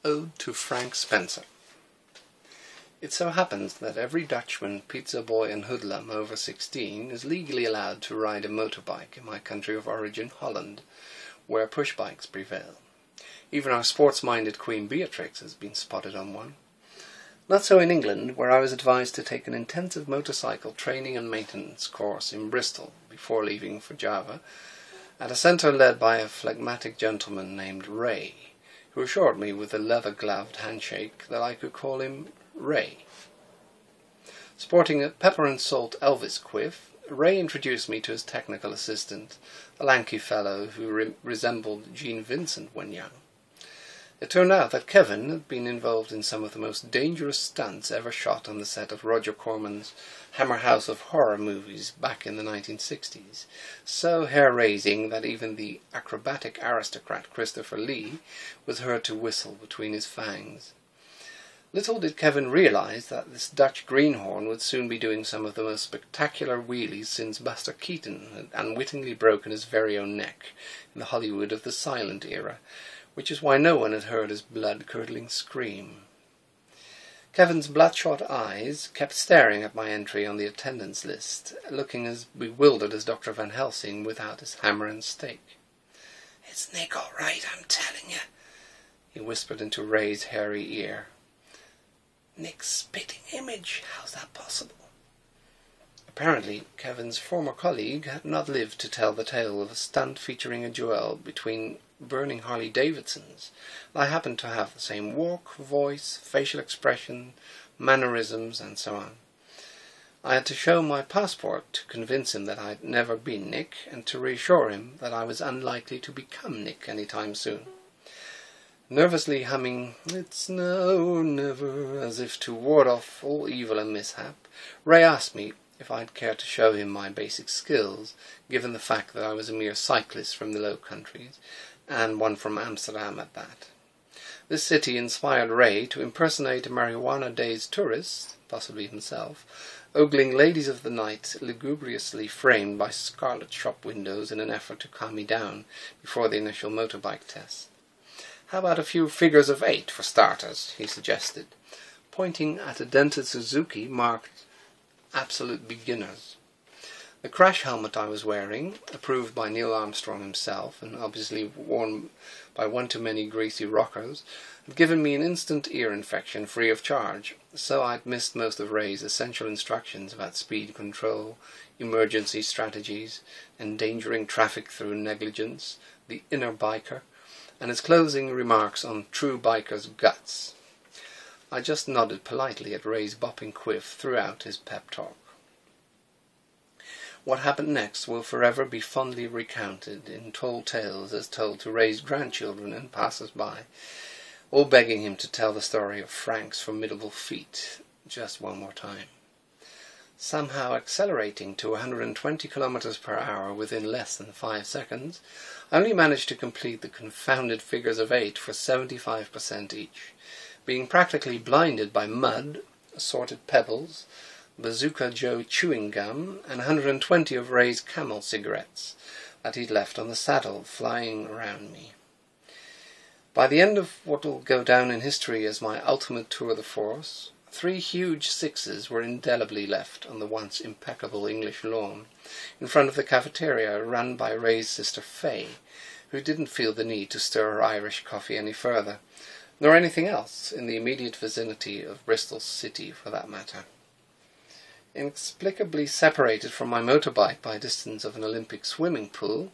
Ode to Frank Spencer. It so happens that every Dutchman, pizza boy and hoodlum over 16 is legally allowed to ride a motorbike in my country of origin, Holland, where push bikes prevail. Even our sports-minded Queen Beatrix has been spotted on one. Not so in England, where I was advised to take an intensive motorcycle training and maintenance course in Bristol before leaving for Java, at a centre led by a phlegmatic gentleman named Ray, who assured me with a leather-gloved handshake that I could call him Ray. Sporting a pepper and salt Elvis quiff, Ray introduced me to his technical assistant, a lanky fellow who resembled Gene Vincent when young. It turned out that Kevin had been involved in some of the most dangerous stunts ever shot on the set of Roger Corman's Hammer House of Horror movies back in the 1960s, so hair-raising that even the acrobatic aristocrat Christopher Lee was heard to whistle between his fangs. Little did Kevin realize that this Dutch greenhorn would soon be doing some of the most spectacular wheelies since Buster Keaton had unwittingly broken his very own neck in the Hollywood of the silent era, which is why no one had heard his blood-curdling scream. Kevin's bloodshot eyes kept staring at my entry on the attendance list, looking as bewildered as Dr. Van Helsing without his hammer and stake. "It's Nick all right, I'm telling you," he whispered into Ray's hairy ear. "Nick's spitting image, how's that possible?" Apparently, Kevin's former colleague had not lived to tell the tale of a stunt featuring a duel between burning Harley-Davidsons. I happened to have the same walk, voice, facial expression, mannerisms, and so on. I had to show my passport to convince him that I had never been Nick, and to reassure him that I was unlikely to become Nick any time soon. Nervously humming, "It's now or never," as if to ward off all evil and mishap, Ray asked me if I'd care to show him my basic skills, given the fact that I was a mere cyclist from the Low Countries, and one from Amsterdam at that. This city inspired Ray to impersonate a marijuana-dazed tourist, possibly himself, ogling ladies of the night lugubriously framed by scarlet shop windows in an effort to calm me down before the initial motorbike test. "How about a few figures of 8 for starters?" he suggested, pointing at a dented Suzuki marked Absolute Beginners. The crash helmet I was wearing, approved by Neil Armstrong himself and obviously worn by one too many greasy rockers, had given me an instant ear infection free of charge, so I'd missed most of Ray's essential instructions about speed control, emergency strategies, endangering traffic through negligence, the inner biker, and his closing remarks on true bikers' guts. I just nodded politely at Ray's bopping quiff throughout his pep talk. What happened next will forever be fondly recounted in tall tales as told to Ray's grandchildren and passers-by, all begging him to tell the story of Frank's formidable feat just one more time. Somehow accelerating to 120 kilometers per hour within less than 5 seconds, I only managed to complete the confounded figures of 8 for 75% each, being practically blinded by mud, assorted pebbles, Bazooka Joe chewing gum, and 120 of Ray's Camel cigarettes that he'd left on the saddle flying around me. By the end of what will go down in history as my ultimate tour de force, 3 huge 6s were indelibly left on the once impeccable English lawn, in front of the cafeteria run by Ray's sister Fay, who didn't feel the need to stir her Irish coffee any further, nor anything else in the immediate vicinity of Bristol City for that matter. Inexplicably separated from my motorbike by a distance of an Olympic swimming pool,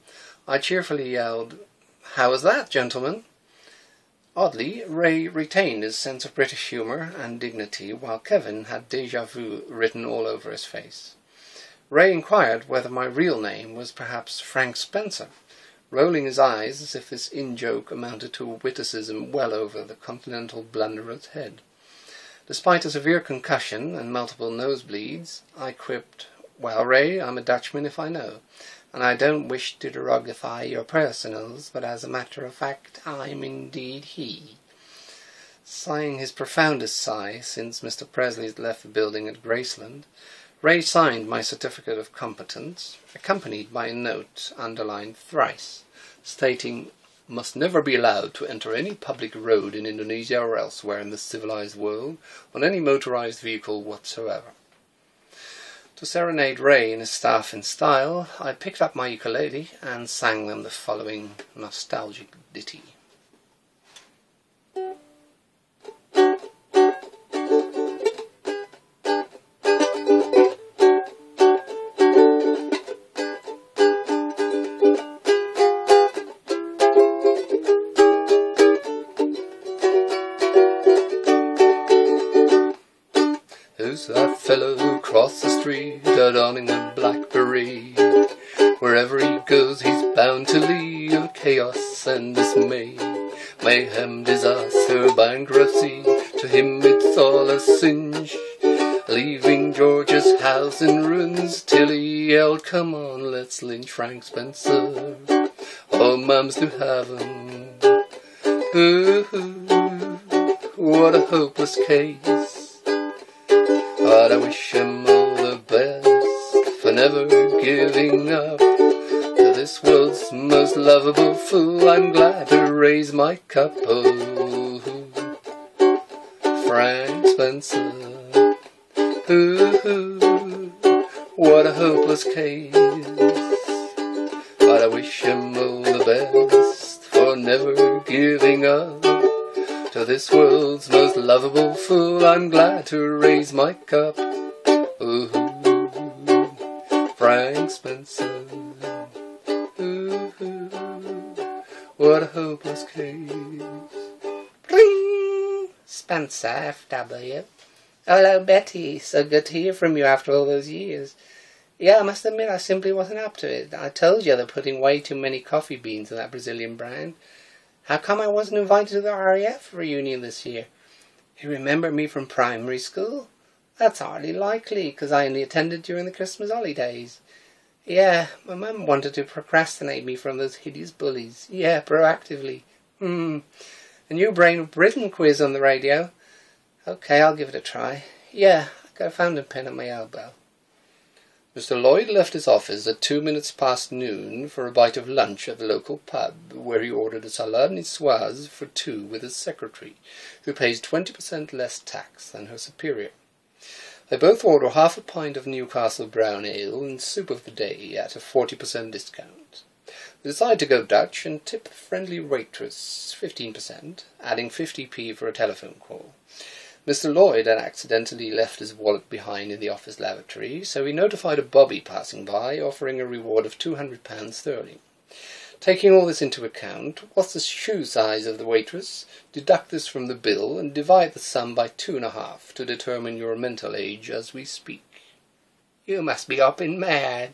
I cheerfully yelled, "How was that, gentlemen?" Oddly, Ray retained his sense of British humour and dignity, while Kevin had déjà vu written all over his face. Ray inquired whether my real name was perhaps Frank Spencer, rolling his eyes as if this in-joke amounted to a witticism well over the continental blunderer's head. Despite a severe concussion and multiple nosebleeds, I quipped, "Well, Ray, I'm a Dutchman if I know, and I don't wish to derogify your personals, but as a matter of fact, I'm indeed he." Sighing his profoundest sigh since Mr. Presley's left the building at Graceland, Ray signed my certificate of competence, accompanied by a note underlined thrice, stating, must never be allowed to enter any public road in Indonesia or elsewhere in the civilized world on any motorized vehicle whatsoever. To serenade Ray and his staff in style, I picked up my ukulele and sang them the following nostalgic ditty. Who's that fellow who crossed the street, donning a black beret? Wherever he goes he's bound to leave chaos and dismay. Mayhem, disaster, bankruptcy, to him it's all a cinch. Leaving George's house in ruins till he yelled, "Come on, let's lynch Frank Spencer." Oh, mum's to heaven. Ooh, what a hopeless case. But I wish him all the best for never giving up to this world's most lovable fool. I'm glad to raise my cup. Oh, Frank Spencer. Ooh, what a hopeless case. But I wish him all the best for never giving up to this world's most lovable fool. I'm glad to raise my cup. Ooh, Frank Spencer. Ooh, what a hopeless case. Ring! Spencer, F.W. Hello, Betty. So good to hear from you after all those years. Yeah, I must admit I simply wasn't up to it. I told you they're putting way too many coffee beans in that Brazilian brand. How come I wasn't invited to the RAF reunion this year? You remember me from primary school? That's hardly likely, because I only attended during the Christmas holidays. Yeah, my mum wanted to procrastinate me from those hideous bullies. Yeah, proactively. A new Brain of Britain quiz on the radio. Okay, I'll give it a try. Yeah, I got a fountain pen at my elbow. Mr. Lloyd left his office at 2 minutes past noon for a bite of lunch at the local pub, where he ordered a salade niçoise for two with his secretary, who pays 20% less tax than her superior. They both order half a pint of Newcastle brown ale and soup of the day at a 40% discount. They decide to go Dutch and tip the friendly waitress 15%, adding 50p for a telephone call. Mr. Lloyd had accidentally left his wallet behind in the office lavatory, so he notified a bobby passing by, offering a reward of £200 sterling. Taking all this into account, what's the shoe size of the waitress? Deduct this from the bill and divide the sum by 2.5 to determine your mental age as we speak. You must be hopping mad.